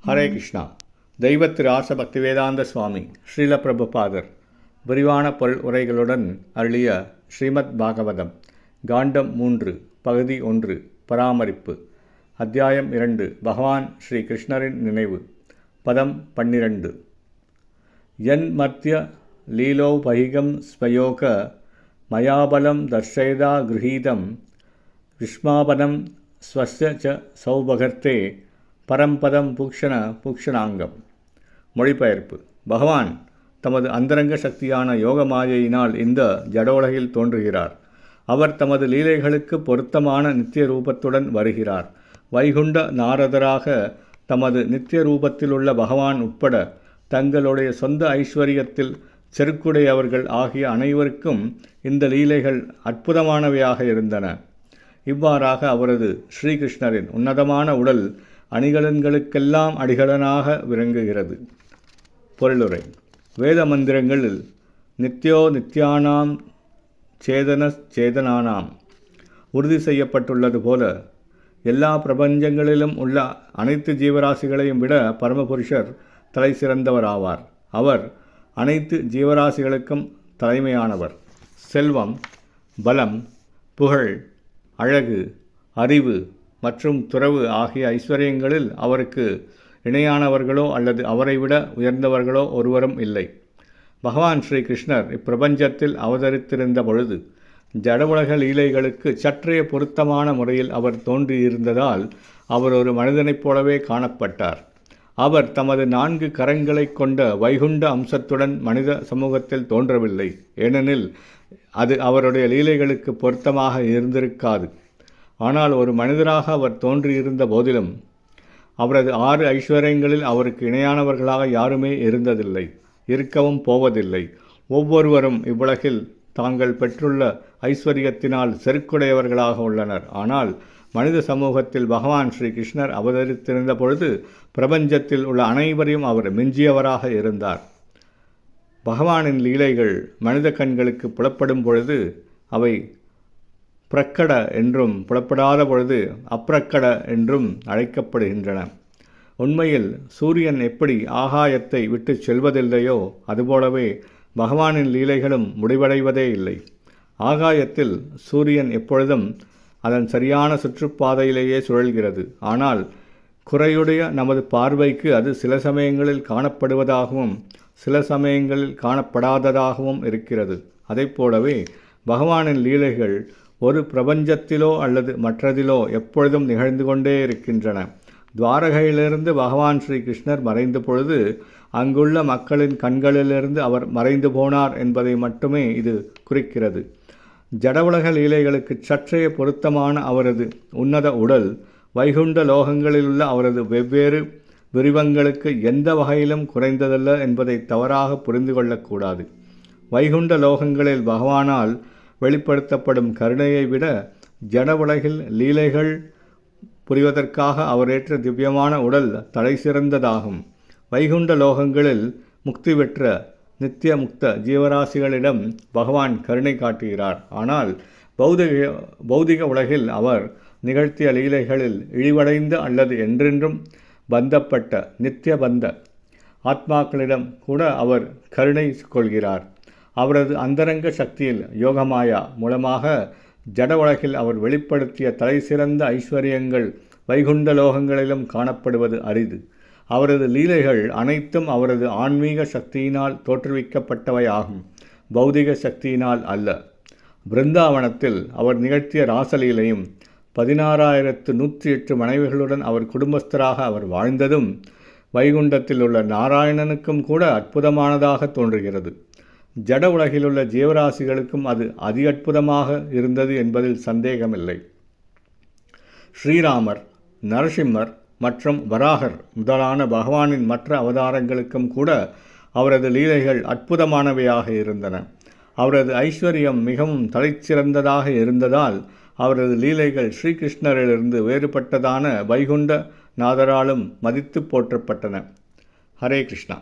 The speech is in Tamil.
ஹரே கிருஷ்ணா. தெய்வத்திரு ஆச பக்திவேதாந்த சுவாமி ஸ்ரீல பிரபுபாதர் விரிவான பொருள் உரைகளுடன் அருளிய ஸ்ரீமத் பாகவதம் காண்டம் 3 பகுதி 1 பராமரிப்பு அத்தியாயம் 2 பகவான் ஸ்ரீ கிருஷ்ணரின் நினைவு பதம் 12 யன் மத்திய லீலோபகிகம் ஸ்வயோக மயாபலம் தர்ஷயதா கிருஹீதம் விஸ்மாபனம் ஸ்வஸ்ய ச சௌபகர்த்தே பரம்பதம் பூக்ஷணாங்கம். மொழிபெயர்ப்பு. பகவான் தமது அந்தரங்க சக்தியான யோக மாயையினால் இந்த ஜடோலகில் தோன்றுகிறார். அவர் தமது லீலைகளுக்கு பொருத்தமான நித்திய ரூபத்துடன் வருகிறார். வைகுண்ட நாரதராக தமது நித்திய ரூபத்திலுள்ள பகவான் உட்பட தங்களுடைய சொந்த ஐஸ்வர்யத்தில் செருக்குடையவர்கள் ஆகிய அனைவருக்கும் இந்த லீலைகள் அற்புதமானவையாக இருந்தன. இவ்வாறாக அவரது ஸ்ரீகிருஷ்ணரின் உன்னதமான உடல் அணிகலன்களுக்கெல்லாம் அடிகலனாக விளங்குகிறது. பொருளுரை. வேத மந்திரங்களில் நித்யோ நித்யானாம் சேதனானாம் உறுதி செய்யப்பட்டுள்ளது போல எல்லா பிரபஞ்சங்களிலும் உள்ள அனைத்து ஜீவராசிகளையும் விட பரமபுருஷர் தலை சிறந்தவராவார். அவர் அனைத்து ஜீவராசிகளுக்கும் தலைமையானவர். செல்வம், பலம், புகழ், அழகு, அறிவு மற்றும் துறவு ஆகிய ஐஸ்வர்யங்களில் அவருக்கு இணையானவர்களோ அல்லது அவரை விட உயர்ந்தவர்களோ ஒருவரும் இல்லை. பகவான் ஸ்ரீ கிருஷ்ணர் இப்பிரபஞ்சத்தில் அவதரித்திருந்த பொழுது ஜடவுலக லீலைகளுக்கு சற்றே பொருத்தமான முறையில் அவர் தோன்றியிருந்ததால் அவர் ஒரு மனிதனைப் போலவே காணப்பட்டார். அவர் தமது 4 கரங்களை கொண்ட வைகுண்ட அம்சத்துடன் மனித சமூகத்தில் தோன்றவில்லை. ஏனெனில் அது அவருடைய லீலைகளுக்கு பொருத்தமாக இருந்திருக்காது. ஆனால் ஒரு மனிதராக அவர் தோன்றியிருந்த போதிலும் அவரது 6 ஐஸ்வர்யங்களில் அவருக்கு இணையானவர்களாக யாருமே இருந்ததில்லை, இருக்கவும் போவதில்லை. ஒவ்வொருவரும் இவ்வுலகில் தாங்கள் பெற்றுள்ள ஐஸ்வர்யத்தினால் செருக்குடையவர்களாக உள்ளனர். ஆனால் மனித சமூகத்தில் பகவான் ஸ்ரீ கிருஷ்ணர் அவதரித்திருந்த பொழுது பிரபஞ்சத்தில் உள்ள அனைவரையும் அவர் மிஞ்சியவராக இருந்தார். பகவானின் லீலைகள் மனித கண்களுக்கு புலப்படும் பொழுது அவை பிரக்கட என்றும் புலப்படாத பொழுது அப்பிரக்கட என்றும் அழைக்கப்படுகின்றன. உண்மையில் சூரியன் எப்படி ஆகாயத்தை விட்டு செல்வதில்லையோ அதுபோலவே பகவானின் லீலைகளும் முடிவடைவதே இல்லை. ஆகாயத்தில் சூரியன் எப்பொழுதும் அதன் சரியான சுற்றுப்பாதையிலேயே சுழல்கிறது. ஆனால் குறையுடைய நமது பார்வைக்கு அது சில சமயங்களில் காணப்படுவதாகவும் சில சமயங்களில் காணப்படாததாகவும் இருக்கிறது. அதைப்போலவே பகவானின் லீலைகள் ஒரு பிரபஞ்சத்திலோ அல்லது மற்றதிலோ எப்பொழுதும் நிகழ்ந்து கொண்டே இருக்கின்றன. துவாரகையிலிருந்து பகவான் ஸ்ரீ கிருஷ்ணர் மறைந்த பொழுது அங்குள்ள மக்களின் கண்களிலிருந்து அவர் மறைந்து போனார் என்பதை மட்டுமே இது குறிக்கிறது. ஜடவுலக லீலைகளுக்கு சற்றே பொருத்தமான அவரது உன்னத உடல் வைகுண்ட லோகங்களிலுள்ள அவரது வெவ்வேறு விரிவங்களுக்கு எந்த வகையிலும் குறைந்ததல்ல என்பதை தவறாக புரிந்து கொள்ளக்கூடாது. வைகுண்ட லோகங்களில் பகவானால் வெளிப்படுத்தப்படும் கருணையை விட ஜட உலகில் லீலைகள் புரிவதற்காக அவர் ஏற்ற திவ்யமான உடல் தலை சிறந்ததாகும். வைகுண்ட லோகங்களில் முக்தி பெற்ற நித்திய முக்த ஜீவராசிகளிடம் பகவான் கருணை காட்டுகிறார். ஆனால் பௌதிக உலகில் அவர் நிகழ்த்திய லீலைகளில் இழிவடைந்த அல்லது என்றென்றும் பந்தப்பட்ட நித்திய பந்த ஆத்மாக்களிடம் கூட அவர் கருணை கொள்கிறார். அவரது அந்தரங்க சக்தியில் யோகமாயா மூலமாக ஜட உலகில் அவர் வெளிப்படுத்திய தலை சிறந்த ஐஸ்வர்யங்கள் வைகுண்ட லோகங்களிலும் காணப்படுவது அரிது. அவரது லீலைகள் அனைத்தும் அவரது ஆன்மீக சக்தியினால் தோற்றுவிக்கப்பட்டவையாகும், பௌதிக சக்தியினால் அல்ல. பிருந்தாவனத்தில் அவர் நிகழ்த்திய ராசலீலையும் 16,108 மனைவிகளுடன் அவர் குடும்பஸ்தராக அவர் வாழ்ந்ததும் வைகுண்டத்தில் உள்ள நாராயணனுக்கும் கூட அற்புதமானதாக தோன்றுகிறது. ஜட உலகிலுள்ள ஜீவராசிகளுக்கும் அது அதி அற்புதமாக இருந்தது என்பதில் சந்தேகமில்லை. ஸ்ரீராமர், நரசிம்மர் மற்றும் வராகர் முதலான பகவானின் மற்ற அவதாரங்களுக்கும் கூட அவரது லீலைகள் அற்புதமானவையாக இருந்தன. அவரது ஐஸ்வர்யம் மிகவும் தலைச்சிறந்ததாக இருந்ததால் அவரது லீலைகள் ஸ்ரீகிருஷ்ணரிலிருந்து வேறுபட்டதான வைகுண்ட நாதராலும் மதித்து போற்றப்பட்டன. ஹரே கிருஷ்ணா.